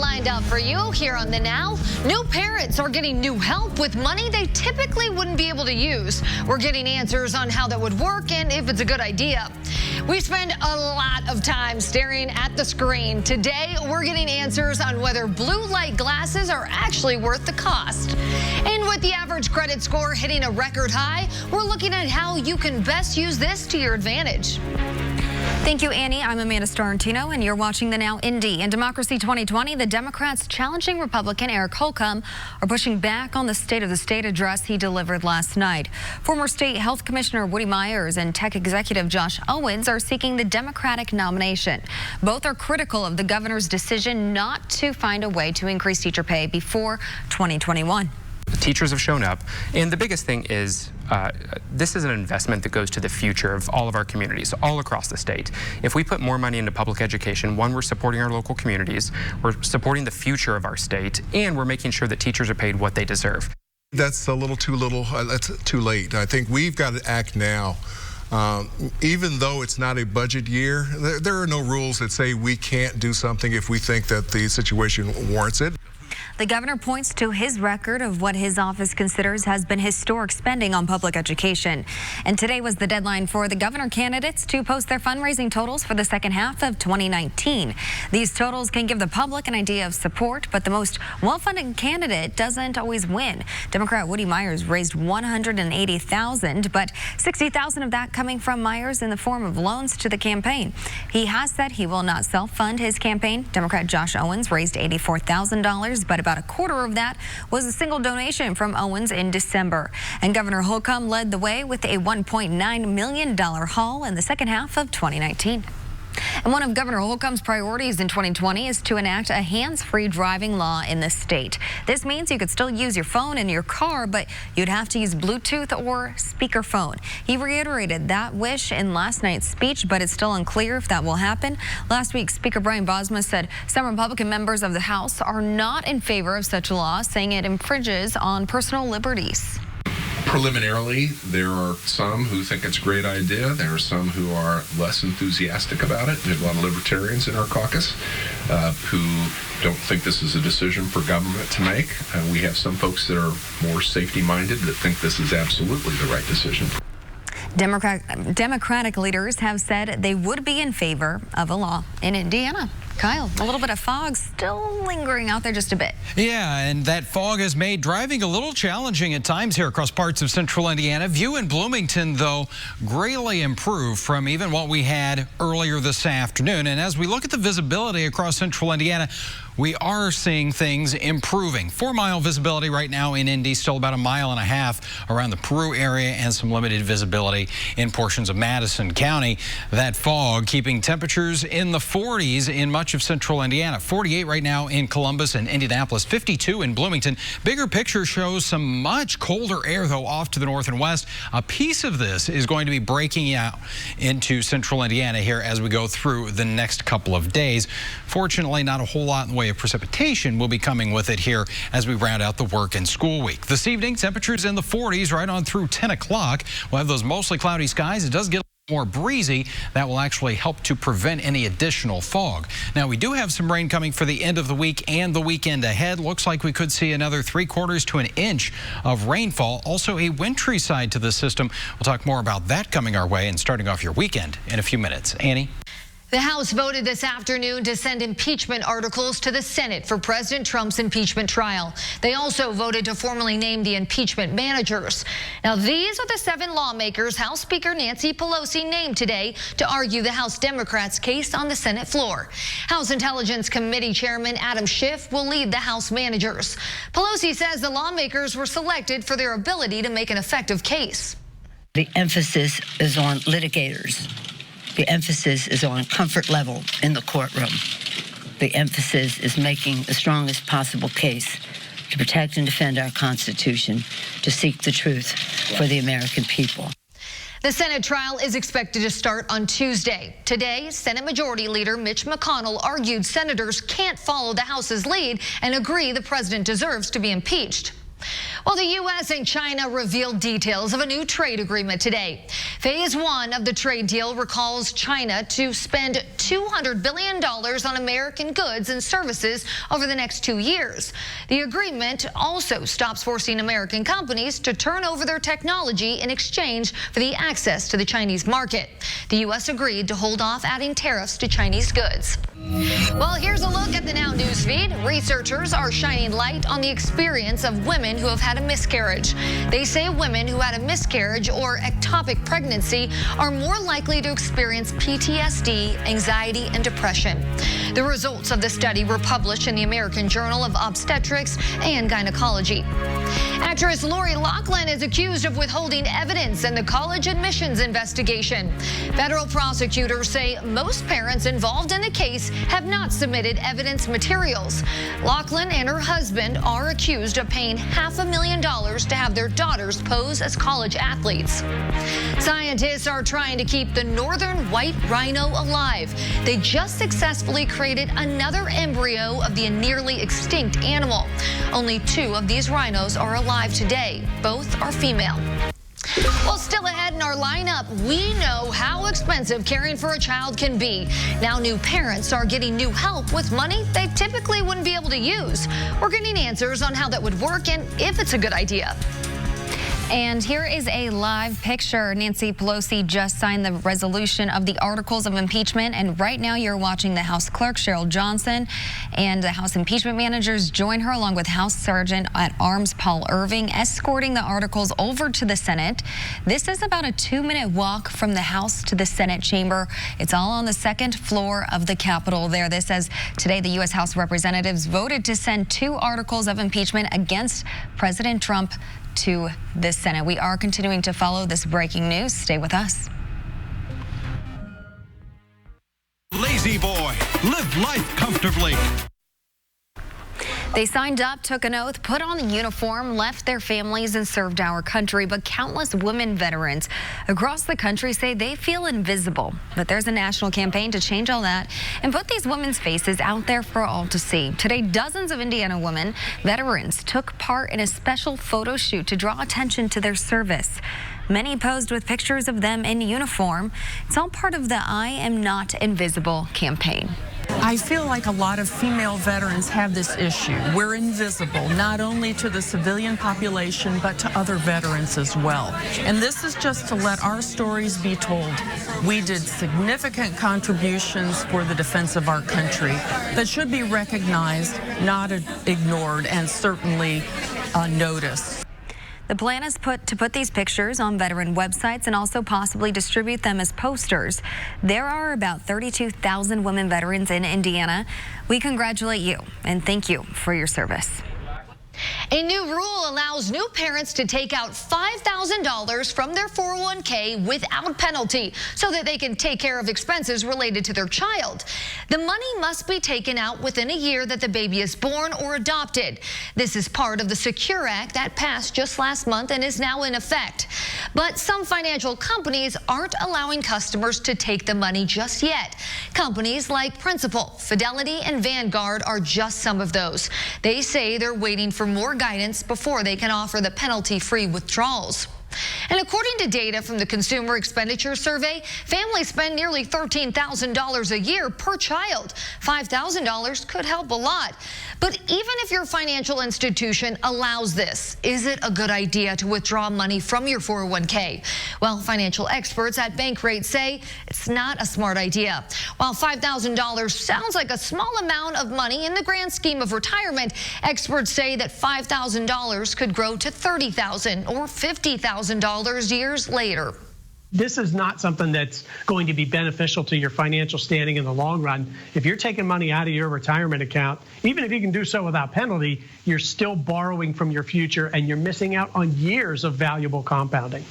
lined up for you here on the Now. New parents are getting new help with money they typically wouldn't be able to use. We're getting answers on how that would work and if it's a good idea. We spend a lot of time staring at the screen. Today, we're getting answers on whether blue light glasses are actually worth the cost. And with the average credit score hitting a record high, we're looking at how you can best use this to your advantage. Thank you, Annie. I'm Amanda Starantino, and you're watching the Now Indy. In Democracy 2020, the Democrats challenging Republican Eric Holcomb are pushing back on the State of the State address he delivered last night. Former State Health Commissioner Woody Myers and Tech Executive Josh Owens are seeking the Democratic nomination. Both are critical of the governor's decision not to find a way to increase teacher pay before 2021. The teachers have shown up, and the biggest thing is this is an investment that goes to the future of all of our communities all across the state. If we put more money into public education, one, we're supporting our local communities, we're supporting the future of our state, and we're making sure that teachers are paid what they deserve. That's a little too little, that's too late. I think we've got to act now. Even though it's not a budget year, there are no rules that say we can't do something if we think that the situation warrants it. The governor points to his record of what his office considers has been historic spending on public education. And today was the deadline for the governor candidates to post their fundraising totals for the second half of 2019. These totals can give the public an idea of support, but the most well-funded candidate doesn't always win. Democrat Woody Myers raised $180,000, but $60,000 of that coming from Myers in the form of loans to the campaign. He has said he will not self-fund his campaign. Democrat Josh Owens raised $84,000, but about a quarter of that was a single donation from Owens in December. And Governor Holcomb led the way with a $1.9 million haul in the second half of 2019. And one of Governor Holcomb's priorities in 2020 is to enact a hands-free driving law in the state. This means you could still use your phone in your car, but you'd have to use Bluetooth or speakerphone. He reiterated that wish in last night's speech, but it's still unclear if that will happen. Last week, Speaker Brian Bosma said some Republican members of the House are not in favor of such a law, saying it infringes on personal liberties. Preliminarily, there are some who think it's a great idea. There are some who are less enthusiastic about it. There's a lot of libertarians in our caucus who don't think this is a decision for government to make. We have some folks that are more safety-minded that think this is absolutely the right decision. Democratic leaders have said they would be in favor of a law in Indiana. Kyle, a little bit of fog still lingering out there just a bit. Yeah, and that fog has made driving a little challenging at times here across parts of central Indiana. View in Bloomington, though, greatly improved from even what we had earlier this afternoon. And as we look at the visibility across central Indiana, we are seeing things improving. 4-mile visibility right now in Indy, still about 1.5 miles around the Peru area, and some limited visibility in portions of Madison County. That fog keeping temperatures in the 40s in much of central Indiana. 48 right now in Columbus and Indianapolis, 52 in Bloomington. Bigger picture shows some much colder air, though, off to the north and west. A piece of this is going to be breaking out into central Indiana here as we go through the next couple of days. Fortunately, not a whole lot in the way of precipitation will be coming with it here as we round out the work and school week. This evening, temperatures in the 40s right on through 10 o'clock. We'll have those mostly cloudy skies. It does get more breezy. That will actually help to prevent any additional fog. Now, we do have some rain coming for the end of the week and the weekend ahead. Looks like we could see another 3/4 to an inch of rainfall. Also a wintry side to the system. We'll talk more about that coming our way and starting off your weekend in a few minutes. Annie? The House voted this afternoon to send impeachment articles to the Senate for President Trump's impeachment trial. They also voted to formally name the impeachment managers. Now, these are the 7 lawmakers House Speaker Nancy Pelosi named today to argue the House Democrats' case on the Senate floor. House Intelligence Committee Chairman Adam Schiff will lead the House managers. Pelosi says the lawmakers were selected for their ability to make an effective case. The emphasis is on litigators. The emphasis is on comfort level in the courtroom. The emphasis is making the strongest possible case to protect and defend our Constitution, to seek the truth for the American people. The Senate trial is expected to start on Tuesday. Today, Senate Majority Leader Mitch McConnell argued senators can't follow the House's lead and agree the president deserves to be impeached. Well, the U.S. and China revealed details of a new trade agreement today. Phase 1 of the trade deal recalls China to spend $200 billion on American goods and services over the next 2 years. The agreement also stops forcing American companies to turn over their technology in exchange for the access to the Chinese market. The U.S. agreed to hold off adding tariffs to Chinese goods. Well, here's a look at the Now News feed. Researchers are shining light on the experience of women who have had a miscarriage. They say women who had a miscarriage or ectopic pregnancy are more likely to experience PTSD, anxiety, and depression. The results of the study were published in the American Journal of Obstetrics and Gynecology. Actress Lori Loughlin is accused of withholding evidence in the college admissions investigation. Federal prosecutors say most parents involved in the case have not submitted evidence materials. Loughlin and her husband are accused of paying $500,000 to have their daughters pose as college athletes. Scientists are trying to keep the northern white rhino alive. They just successfully created another embryo of the nearly extinct animal. Only 2 of these rhinos are alive today. Both are female. Well, still ahead in our lineup, we know how expensive caring for a child can be. Now new parents are getting new help with money they typically wouldn't be able to use. We're getting answers on how that would work and if it's a good idea. And here is a live picture. Nancy Pelosi just signed the resolution of the articles of impeachment. And right now you're watching the House Clerk, Cheryl Johnson, and the House impeachment managers join her along with House Sergeant at Arms Paul Irving, escorting the articles over to the Senate. This is about a 2-minute walk from the House to the Senate chamber. It's all on the 2nd floor of the Capitol there. This says today the U.S. House of Representatives voted to send 2 articles of impeachment against President Trump to the Senate. We are continuing to follow this breaking news. Stay with us. Lazy boy, live life comfortably. They signed up, took an oath, put on the uniform, left their families and served our country. But countless women veterans across the country say they feel invisible. But there's a national campaign to change all that and put these women's faces out there for all to see. Today, dozens of Indiana women, veterans, took part in a special photo shoot to draw attention to their service. Many posed with pictures of them in uniform. It's all part of the I Am Not Invisible campaign. I feel like a lot of female veterans have this issue. We're invisible, not only to the civilian population, but to other veterans as well. And this is just to let our stories be told. We did significant contributions for the defense of our country that should be recognized, not ignored, and certainly noticed. The plan is to put these pictures on veteran websites and also possibly distribute them as posters. There are about 32,000 women veterans in Indiana. We congratulate you and thank you for your service. A new rule allows new parents to take out $5,000 from their 401k without penalty so that they can take care of expenses related to their child. The money must be taken out within a year that the baby is born or adopted. This is part of the Secure Act that passed just last month and is now in effect. But some financial companies aren't allowing customers to take the money just yet. Companies like Principal, Fidelity, and Vanguard are just some of those. They say they're waiting for more guidance before they can offer the penalty-free withdrawals. And according to data from the Consumer Expenditure Survey, families spend nearly $13,000 a year per child. $5,000 could help a lot. But even if your financial institution allows this, is it a good idea to withdraw money from your 401k? Well, financial experts at Bankrate say it's not a smart idea. While $5,000 sounds like a small amount of money in the grand scheme of retirement, experts say that $5,000 could grow to $30,000 or $50,000 years later. This is not something that's going to be beneficial to your financial standing in the long run. If you're taking money out of your retirement account, even if you can do so without penalty, you're still borrowing from your future and you're missing out on years of valuable compounding.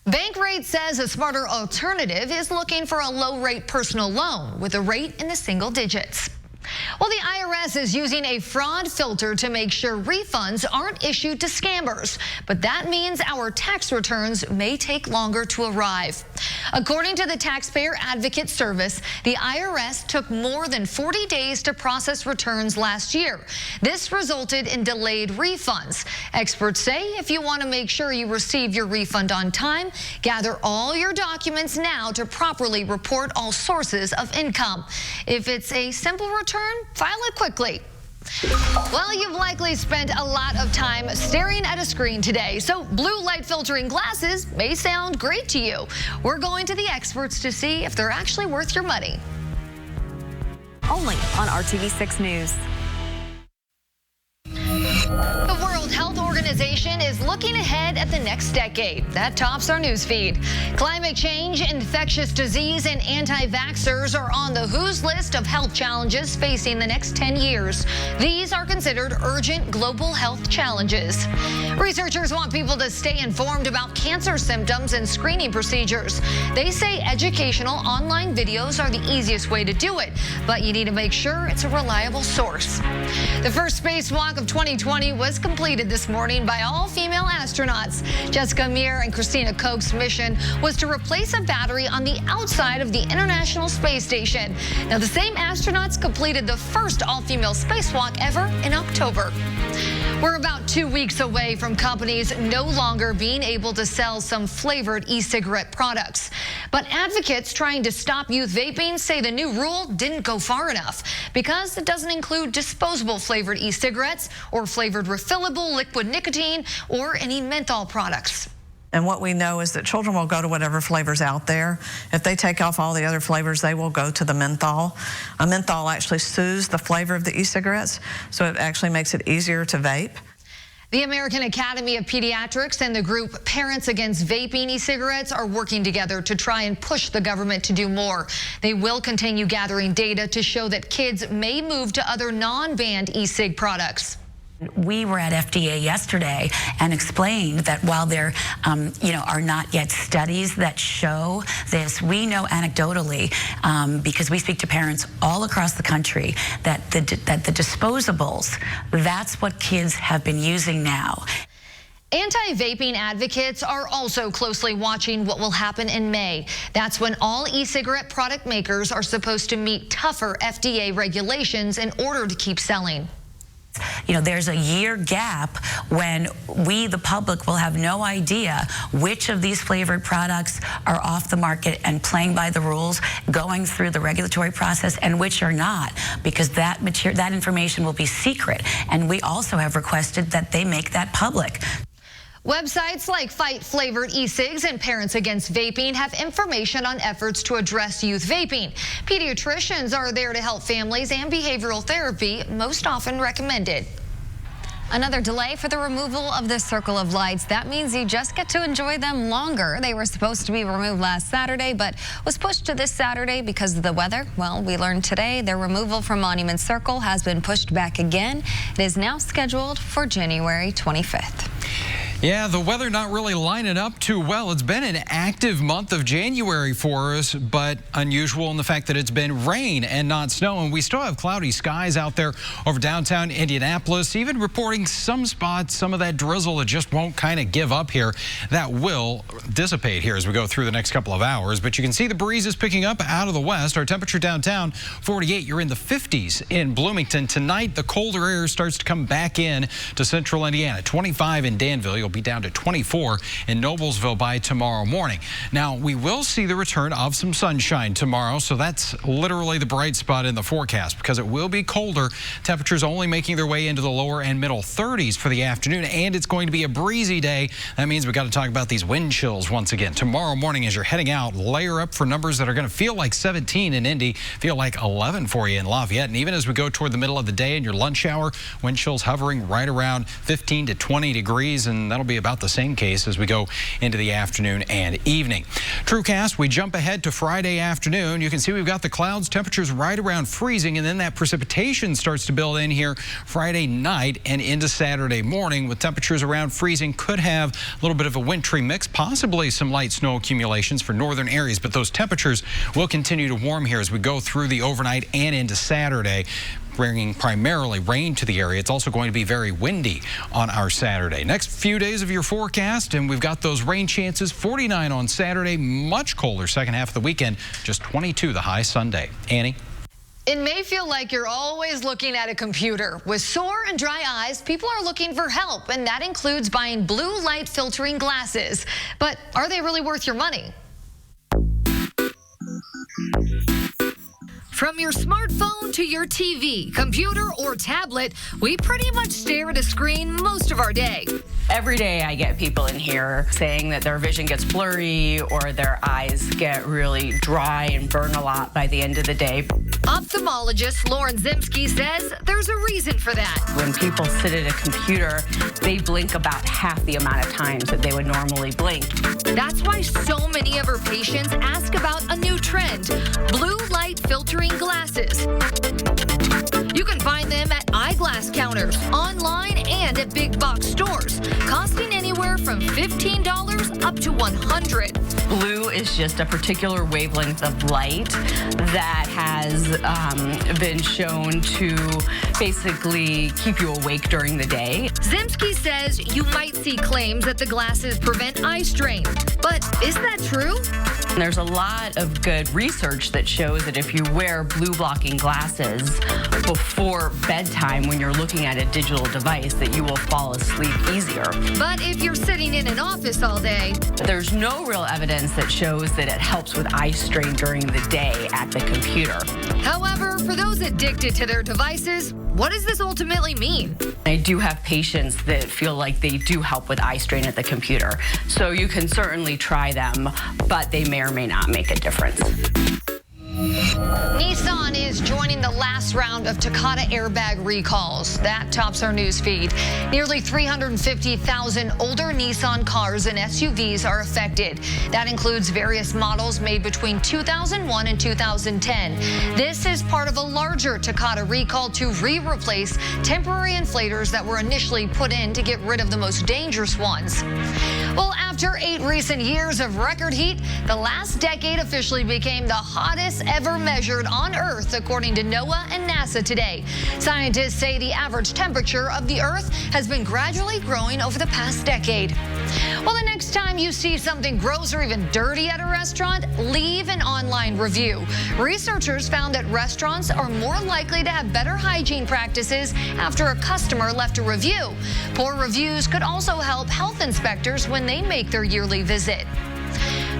Bankrate says a smarter alternative is looking for a low-rate personal loan with a rate in the single digits. Well, the IRS is using a fraud filter to make sure refunds aren't issued to scammers. But that means our tax returns may take longer to arrive. According to the Taxpayer Advocate Service, the IRS took more than 40 days to process returns last year. This resulted in delayed refunds. Experts say if you want to make sure you receive your refund on time, gather all your documents now to properly report all sources of income. If it's a simple return, file it quickly. Well, you've likely spent a lot of time staring at a screen today, so blue light filtering glasses may sound great to you. We're going to the experts to see if they're actually worth your money. Only on RTV6 News. The World Health Organization is looking ahead at the next decade. That tops our news feed. Climate change, infectious disease, and anti-vaxxers are on the WHO's list of health challenges facing the next 10 years. These are considered urgent global health challenges. Researchers want people to stay informed about cancer symptoms and screening procedures. They say educational online videos are the easiest way to do it, but you need to make sure it's a reliable source. The first spacewalk of 2020 was completed this morning by all-female astronauts. Jessica Meir and Christina Koch's mission was to replace a battery on the outside of the International Space Station. Now, the same astronauts completed the first all-female spacewalk ever in October. We're about 2 weeks away from companies no longer being able to sell some flavored e-cigarette products. But advocates trying to stop youth vaping say the new rule didn't go far enough because it doesn't include disposable flavored e-cigarettes or flavored refillable liquid nicotine or any menthol products. And what we know is that children will go to whatever flavor's out there. If they take off all the other flavors, they will go to the menthol. A menthol actually soothes the flavor of the e-cigarettes, so it actually makes it easier to vape. The American Academy of Pediatrics and the group Parents Against Vaping E-Cigarettes are working together to try and push the government to do more. They will continue gathering data to show that kids may move to other non-banned e-cig products. We were at FDA yesterday and explained that while there, are not yet studies that show this, we know anecdotally, because we speak to parents all across the country, that the disposables, that's what kids have been using now. Anti-vaping advocates are also closely watching what will happen in May. That's when all e-cigarette product makers are supposed to meet tougher FDA regulations in order to keep selling. There's a year gap when we, the public, will have no idea which of these flavored products are off the market and playing by the rules, going through the regulatory process, and which are not, because that information will be secret. And we also have requested that they make that public. Websites like Fight Flavored E-Cigs and Parents Against Vaping have information on efforts to address youth vaping. Pediatricians are there to help families, and behavioral therapy most often recommended. Another delay for the removal of the circle of lights. That means you just get to enjoy them longer. They were supposed to be removed last Saturday, but was pushed to this Saturday because of the weather. Well, we learned today their removal from Monument Circle has been pushed back again. It is now scheduled for January 25th. Yeah, the weather not really lining up too well. It's been an active month of January for us, but unusual in the fact that it's been rain and not snow. And we still have cloudy skies out there over downtown Indianapolis, even reporting some spots, some of that drizzle that just won't kind of give up here. That will dissipate here as we go through the next couple of hours. But you can see the breeze is picking up out of the west. Our temperature downtown, 48. You're in the 50s in Bloomington. Tonight, the colder air starts to come back in to central Indiana. 25 in Danville. You'll be down to 24 in Noblesville by tomorrow morning. Now, we will see the return of some sunshine tomorrow, so that's literally the bright spot in the forecast because it will be colder. Temperatures only making their way into the lower and middle 30s for the afternoon, and it's going to be a breezy day. That means we've got to talk about these wind chills once again. Tomorrow morning as you're heading out, layer up for numbers that are going to feel like 17 in Indy, feel like 11 for you in Lafayette, and even as we go toward the middle of the day in your lunch hour, wind chills hovering right around 15 to 20 degrees, and that'll be about the same case as we go into the afternoon and evening. TrueCast, we jump ahead to Friday afternoon. You can see we've got the clouds, temperatures right around freezing, and then that precipitation starts to build in here Friday night and into Saturday morning with temperatures around freezing. Could have a little bit of a wintry mix, possibly some light snow accumulations for northern areas, but those temperatures will continue to warm here as we go through the overnight and into Saturday. bringing primarily rain to the area. It's also going to be very windy on our Saturday. Next few days of your forecast, and we've got those rain chances. 49 on Saturday, much colder second half of the weekend, just 22 the high Sunday. Annie? It may feel like you're always looking at a computer. With sore and dry eyes, people are looking for help, and that includes buying blue light filtering glasses. But are they really worth your money? From your smartphone to your TV, computer, or tablet, we pretty much stare at a screen most of our day. Every day I get people in here saying that their vision gets blurry or their eyes get really dry and burn a lot by the end of the day. Ophthalmologist Lauren Zimsky says there's a reason for that. When people sit at a computer, they blink about half the amount of times that they would normally blink. That's why so many of her patients ask about a new trend, blue light filtering glasses. You can find them at eyeglass counters, online, and at big box stores, costing anywhere from $15 up to $100. Blue is just a particular wavelength of light that has been shown to basically keep you awake during the day. Zimsky says you might see claims that the glasses prevent eye strain, but is that true? There's a lot of good research that shows that if you wear blue blocking glasses before bedtime when you're looking at a digital device, that you will fall asleep easier. But if you're sitting in an office all day, there's no real evidence that shows that it helps with eye strain during the day at the computer. However, for those addicted to their devices, what does this ultimately mean? I do have patients that feel like they do help with eye strain at the computer. So you can certainly try them, but they may or may not make a difference. Nissan is joining the last round of Takata airbag recalls. That tops our news feed. Nearly 350,000 older Nissan cars and SUVs are affected. That includes various models made between 2001 and 2010. This is part of a larger Takata recall to replace temporary inflators that were initially put in to get rid of the most dangerous ones. Well, after 8 recent years of record heat, the last decade officially became the hottest ever measured on Earth, according to NOAA and NASA today. Scientists say the average temperature of the Earth has been gradually growing over the past decade. Well, the next time you see something gross or even dirty at a restaurant, leave an online review. Researchers found that restaurants are more likely to have better hygiene practices after a customer left a review. Poor reviews could also help health inspectors when they make their yearly visit.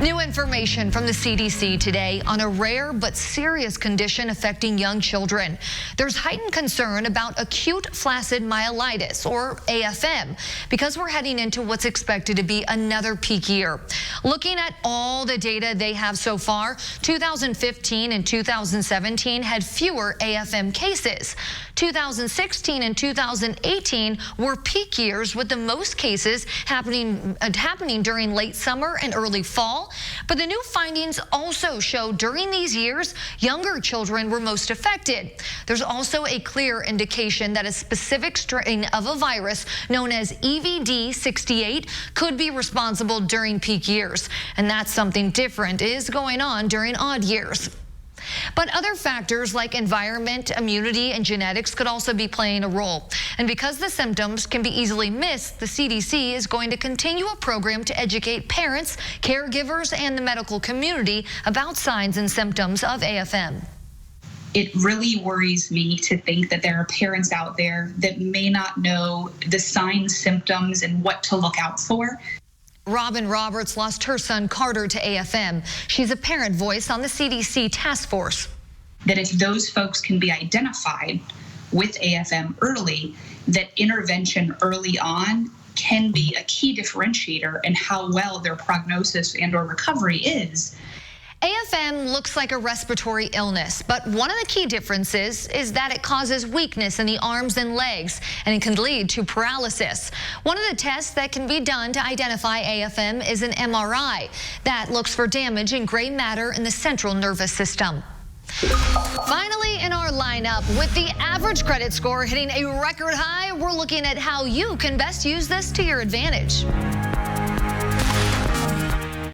New information from the CDC today on a rare but serious condition affecting young children. There's heightened concern about acute flaccid myelitis, or AFM, because we're heading into what's expected to be another peak year. Looking at all the data they have so far, 2015 and 2017 had fewer AFM cases. 2016 and 2018 were peak years with the most cases happening during late summer and early fall. But the new findings also show during these years, younger children were most affected. There's also a clear indication that a specific strain of a virus known as EVD68 could be responsible during peak years. And that's something different is going on during odd years. But other factors like environment, immunity, and genetics could also be playing a role. And because the symptoms can be easily missed, the CDC is going to continue a program to educate parents, caregivers, and the medical community about signs and symptoms of AFM. It really worries me to think that there are parents out there that may not know the signs, symptoms, and what to look out for. Robin Roberts lost her son Carter to AFM. She's a parent voice on the CDC task force. That if those folks can be identified with AFM early, that intervention early on can be a key differentiator in how well their prognosis and or recovery is. AFM looks like a respiratory illness, but one of the key differences is that it causes weakness in the arms and legs, and it can lead to paralysis. One of the tests that can be done to identify AFM is an MRI that looks for damage in gray matter in the central nervous system. Finally, in our lineup, with the average credit score hitting a record high, we're looking at how you can best use this to your advantage.